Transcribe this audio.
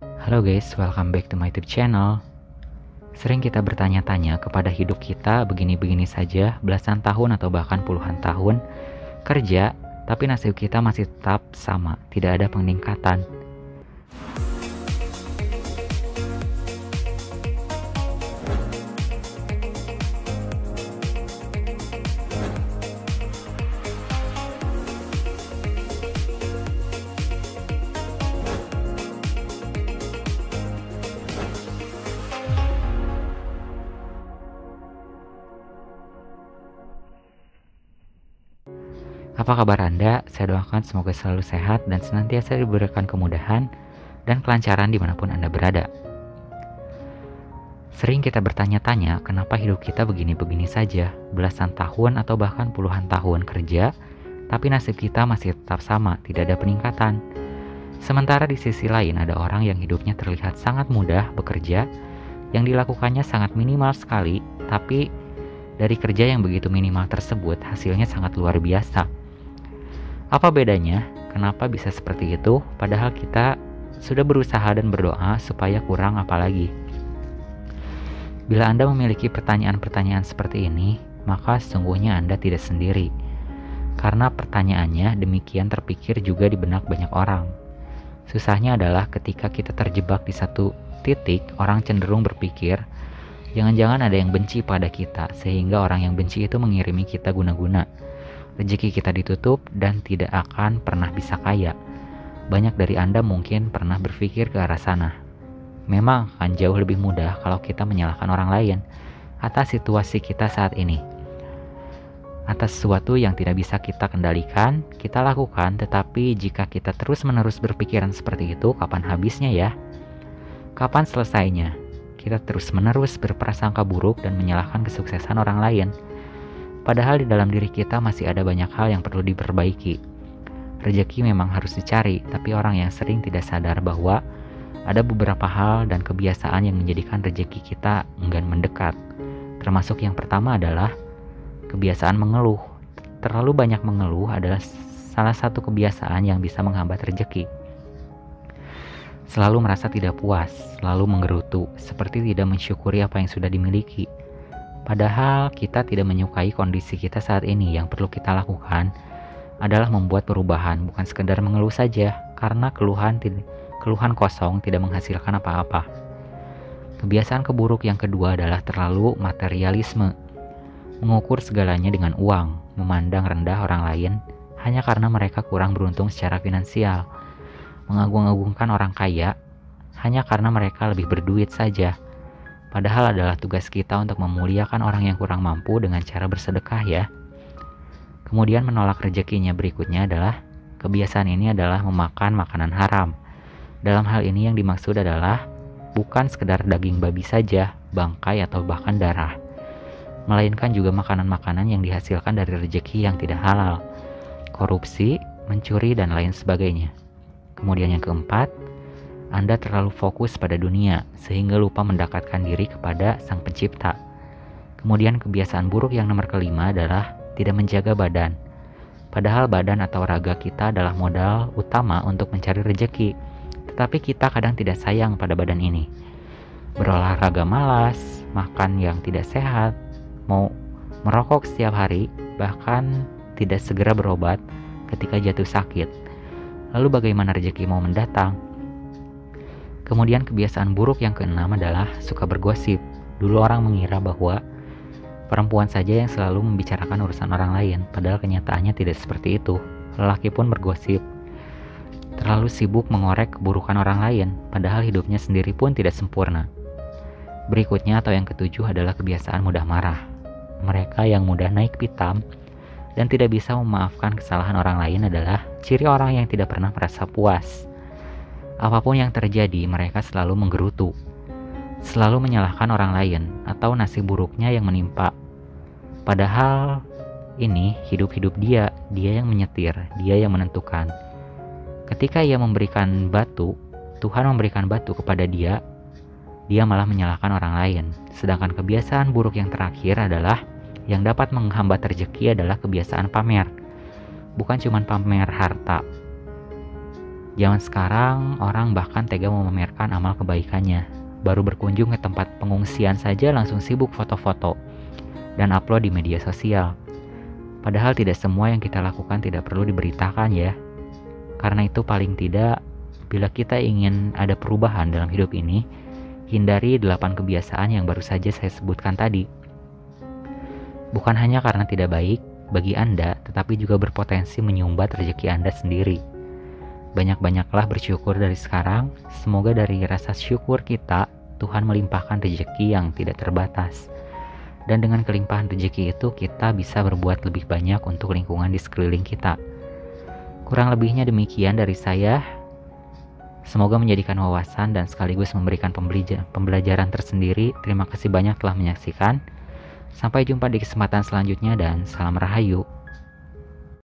Halo guys, welcome back to my YouTube channel. Sering kita bertanya-tanya kepada hidup kita begini-begini saja, belasan tahun atau bahkan puluhan tahun kerja, tapi nasib kita masih tetap sama, tidak ada peningkatan. Apa kabar Anda? Saya doakan semoga selalu sehat dan senantiasa diberikan kemudahan dan kelancaran dimanapun Anda berada. Sering kita bertanya-tanya kenapa hidup kita begini-begini saja, belasan tahun atau bahkan puluhan tahun kerja, tapi nasib kita masih tetap sama, tidak ada peningkatan. Sementara di sisi lain ada orang yang hidupnya terlihat sangat mudah bekerja, yang dilakukannya sangat minimal sekali, tapi dari kerja yang begitu minimal tersebut hasilnya sangat luar biasa. Apa bedanya? Kenapa bisa seperti itu? Padahal kita sudah berusaha dan berdoa supaya kurang apalagi. Bila Anda memiliki pertanyaan-pertanyaan seperti ini, maka sesungguhnya Anda tidak sendiri. Karena pertanyaannya demikian terpikir juga di benak banyak orang. Susahnya adalah ketika kita terjebak di satu titik, orang cenderung berpikir, jangan-jangan ada yang benci pada kita, sehingga orang yang benci itu mengirimi kita guna-guna. Rezeki kita ditutup dan tidak akan pernah bisa kaya. Banyak dari Anda mungkin pernah berpikir ke arah sana. Memang akan jauh lebih mudah kalau kita menyalahkan orang lain atas situasi kita saat ini. Atas sesuatu yang tidak bisa kita kendalikan, kita lakukan, tetapi jika kita terus-menerus berpikiran seperti itu, kapan habisnya ya? Kapan selesainya? Kita terus-menerus berprasangka buruk dan menyalahkan kesuksesan orang lain. Padahal di dalam diri kita masih ada banyak hal yang perlu diperbaiki. Rezeki memang harus dicari, tapi orang yang sering tidak sadar bahwa ada beberapa hal dan kebiasaan yang menjadikan rezeki kita enggan mendekat. Termasuk yang pertama adalah kebiasaan mengeluh. Terlalu banyak mengeluh adalah salah satu kebiasaan yang bisa menghambat rezeki. Selalu merasa tidak puas, selalu menggerutu, seperti tidak mensyukuri apa yang sudah dimiliki. Padahal kita tidak menyukai kondisi kita saat ini. Yang perlu kita lakukan adalah membuat perubahan, bukan sekedar mengeluh saja, karena keluhan kosong tidak menghasilkan apa-apa. Kebiasaan keburuk yang kedua adalah terlalu materialisme. Mengukur segalanya dengan uang, memandang rendah orang lain hanya karena mereka kurang beruntung secara finansial. Mengagung-agungkan orang kaya hanya karena mereka lebih berduit saja. Padahal adalah tugas kita untuk memuliakan orang yang kurang mampu dengan cara bersedekah ya. Kemudian menolak rezekinya berikutnya adalah kebiasaan ini adalah memakan makanan haram. Dalam hal ini yang dimaksud adalah bukan sekedar daging babi saja, bangkai atau bahkan darah, melainkan juga makanan-makanan yang dihasilkan dari rezeki yang tidak halal, korupsi, mencuri, dan lain sebagainya. Kemudian yang keempat, Anda terlalu fokus pada dunia sehingga lupa mendekatkan diri kepada Sang Pencipta. Kemudian kebiasaan buruk yang nomor kelima adalah tidak menjaga badan. Padahal badan atau raga kita adalah modal utama untuk mencari rezeki. Tetapi kita kadang tidak sayang pada badan ini. Berolahraga malas, makan yang tidak sehat, mau merokok setiap hari, bahkan tidak segera berobat ketika jatuh sakit. Lalu bagaimana rezeki mau mendatang? Kemudian kebiasaan buruk yang keenam adalah suka bergosip. Dulu orang mengira bahwa perempuan saja yang selalu membicarakan urusan orang lain, padahal kenyataannya tidak seperti itu. Lelaki pun bergosip. Terlalu sibuk mengorek keburukan orang lain, padahal hidupnya sendiri pun tidak sempurna. Berikutnya atau yang ketujuh adalah kebiasaan mudah marah. Mereka yang mudah naik pitam dan tidak bisa memaafkan kesalahan orang lain adalah ciri orang yang tidak pernah merasa puas. Apapun yang terjadi, mereka selalu menggerutu, selalu menyalahkan orang lain atau nasib buruknya yang menimpa. Padahal ini hidup-hidup dia yang menyetir, dia yang menentukan. Ketika ia memberikan batu, Tuhan memberikan batu kepada dia malah menyalahkan orang lain. Sedangkan kebiasaan buruk yang terakhir adalah yang dapat menghambat rezeki adalah kebiasaan pamer. Bukan cuma pamer harta. Zaman sekarang, orang bahkan tega memamerkan amal kebaikannya. Baru berkunjung ke tempat pengungsian saja langsung sibuk foto-foto dan upload di media sosial. Padahal tidak semua yang kita lakukan tidak perlu diberitakan ya. Karena itu paling tidak, bila kita ingin ada perubahan dalam hidup ini, hindari 8 kebiasaan yang baru saja saya sebutkan tadi. Bukan hanya karena tidak baik bagi Anda, tetapi juga berpotensi menyumbat rezeki Anda sendiri. Banyak-banyaklah bersyukur dari sekarang. Semoga dari rasa syukur kita, Tuhan melimpahkan rezeki yang tidak terbatas. Dan dengan kelimpahan rezeki itu, kita bisa berbuat lebih banyak untuk lingkungan di sekeliling kita. Kurang lebihnya demikian dari saya. Semoga menjadikan wawasan dan sekaligus memberikan pembelajaran tersendiri. Terima kasih banyak telah menyaksikan. Sampai jumpa di kesempatan selanjutnya dan salam rahayu.